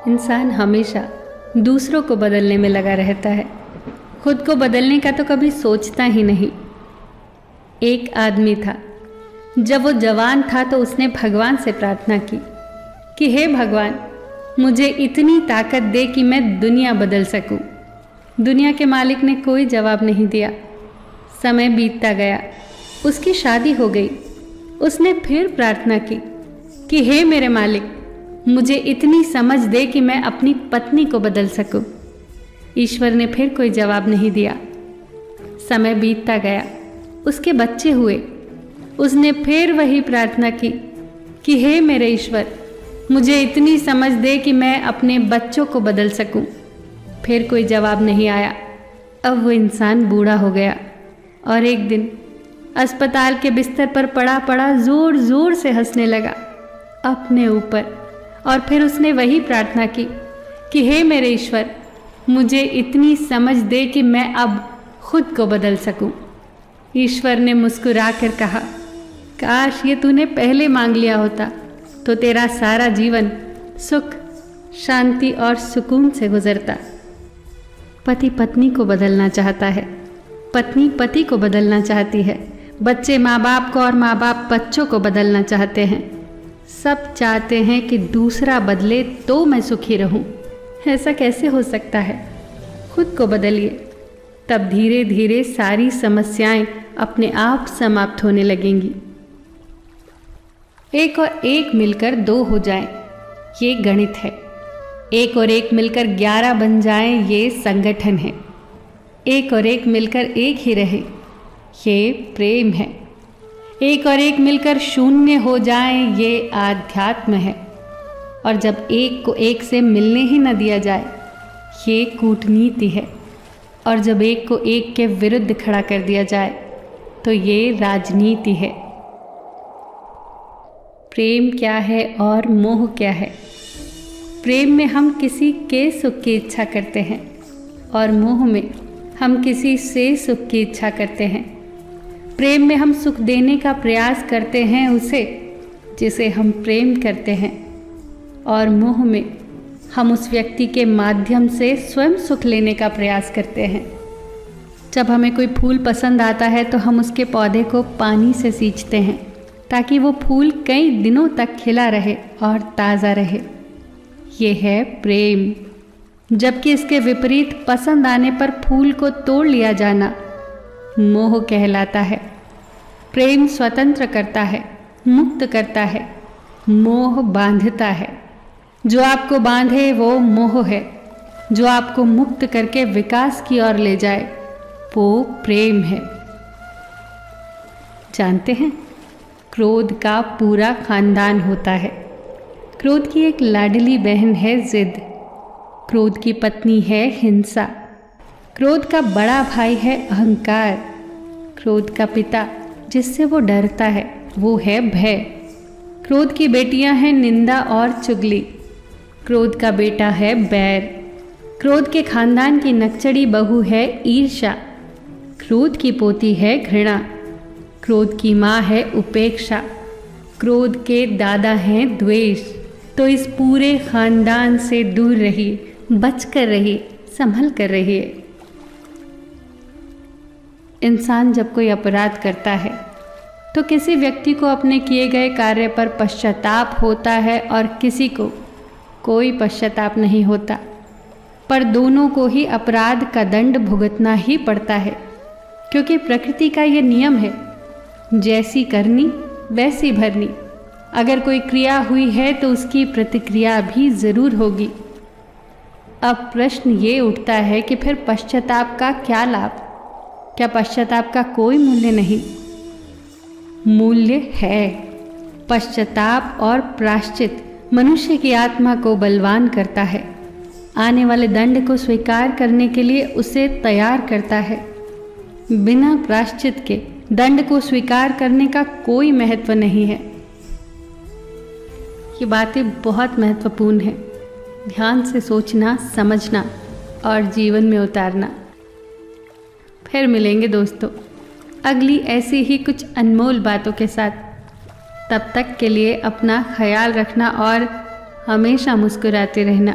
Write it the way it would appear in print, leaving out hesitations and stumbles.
इंसान हमेशा दूसरों को बदलने में लगा रहता है, खुद को बदलने का तो कभी सोचता ही नहीं। एक आदमी था, जब वो जवान था तो उसने भगवान से प्रार्थना की कि हे भगवान, मुझे इतनी ताकत दे कि मैं दुनिया बदल सकूं। दुनिया के मालिक ने कोई जवाब नहीं दिया। समय बीतता गया, उसकी शादी हो गई। उसने फिर प्रार्थना की कि हे मेरे मालिक, मुझे इतनी समझ दे कि मैं अपनी पत्नी को बदल सकूं। ईश्वर ने फिर कोई जवाब नहीं दिया। समय बीतता गया, उसके बच्चे हुए। उसने फिर वही प्रार्थना की कि हे मेरे ईश्वर, मुझे इतनी समझ दे कि मैं अपने बच्चों को बदल सकूं। फिर कोई जवाब नहीं आया। अब वो इंसान बूढ़ा हो गया और एक दिन अस्पताल के बिस्तर पर पड़ा पड़ा जोर जोर से हंसने लगा अपने ऊपर। और फिर उसने वही प्रार्थना की कि हे मेरे ईश्वर, मुझे इतनी समझ दे कि मैं अब खुद को बदल सकूं। ईश्वर ने मुस्कुरा कर कहा, काश ये तूने पहले मांग लिया होता तो तेरा सारा जीवन सुख, शांति और सुकून से गुजरता। पति पत्नी को बदलना चाहता है, पत्नी पति को बदलना चाहती है, बच्चे माँ बाप को और माँ बाप बच्चों को बदलना चाहते हैं। सब चाहते हैं कि दूसरा बदले तो मैं सुखी रहूं। ऐसा कैसे हो सकता है? खुद को बदलिए, तब धीरे धीरे सारी समस्याएं अपने आप समाप्त होने लगेंगी। एक और एक मिलकर 2 हो जाएं, ये गणित है। एक और एक मिलकर 11 बन जाएं, ये संगठन है। एक और एक मिलकर एक ही रहे, ये प्रेम है। एक और एक मिलकर 0 हो जाएं, ये आध्यात्म है। और जब एक को एक से मिलने ही न दिया जाए, ये कूटनीति है। और जब एक को एक के विरुद्ध खड़ा कर दिया जाए तो ये राजनीति है। प्रेम क्या है और मोह क्या है? प्रेम में हम किसी के सुख की इच्छा करते हैं और मोह में हम किसी से सुख की इच्छा करते हैं। प्रेम में हम सुख देने का प्रयास करते हैं उसे जिसे हम प्रेम करते हैं, और मोह में हम उस व्यक्ति के माध्यम से स्वयं सुख लेने का प्रयास करते हैं। जब हमें कोई फूल पसंद आता है तो हम उसके पौधे को पानी से सींचते हैं ताकि वो फूल कई दिनों तक खिला रहे और ताज़ा रहे। ये है प्रेम। जबकि इसके विपरीत पसंद आने पर फूल को तोड़ लिया जाना मोह कहलाता है। प्रेम स्वतंत्र करता है, मुक्त करता है, मोह बांधता है। जो आपको बांधे वो मोह है, जो आपको मुक्त करके विकास की ओर ले जाए वो प्रेम है। जानते हैं, क्रोध का पूरा खानदान होता है। क्रोध की एक लाडली बहन है जिद, क्रोध की पत्नी है हिंसा, क्रोध का बड़ा भाई है अहंकार, क्रोध का पिता जिससे वो डरता है वो है भय, क्रोध की बेटियां हैं निंदा और चुगली, क्रोध का बेटा है बैर, क्रोध के खानदान की नकचड़ी बहू है ईर्ष्या, क्रोध की पोती है घृणा, क्रोध की माँ है उपेक्षा, क्रोध के दादा हैं द्वेष। तो इस पूरे खानदान से दूर रहिए, बच कर रहिए, संभल कर रहिए। इंसान जब कोई अपराध करता है तो किसी व्यक्ति को अपने किए गए कार्य पर पश्चाताप होता है और किसी को कोई पश्चाताप नहीं होता, पर दोनों को ही अपराध का दंड भुगतना ही पड़ता है, क्योंकि प्रकृति का ये नियम है, जैसी करनी वैसी भरनी। अगर कोई क्रिया हुई है तो उसकी प्रतिक्रिया भी जरूर होगी। अब प्रश्न ये उठता है कि फिर पश्चाताप का क्या लाभ? क्या पश्चाताप का कोई मूल्य नहीं? मूल्य है। पश्चाताप और प्रायश्चित मनुष्य की आत्मा को बलवान करता है, आने वाले दंड को स्वीकार करने के लिए उसे तैयार करता है। बिना प्रायश्चित के दंड को स्वीकार करने का कोई महत्व नहीं है। ये बातें बहुत महत्वपूर्ण हैं, ध्यान से सोचना, समझना और जीवन में उतारना। फिर मिलेंगे दोस्तों अगली ऐसी ही कुछ अनमोल बातों के साथ। तब तक के लिए अपना ख्याल रखना और हमेशा मुस्कुराते रहना।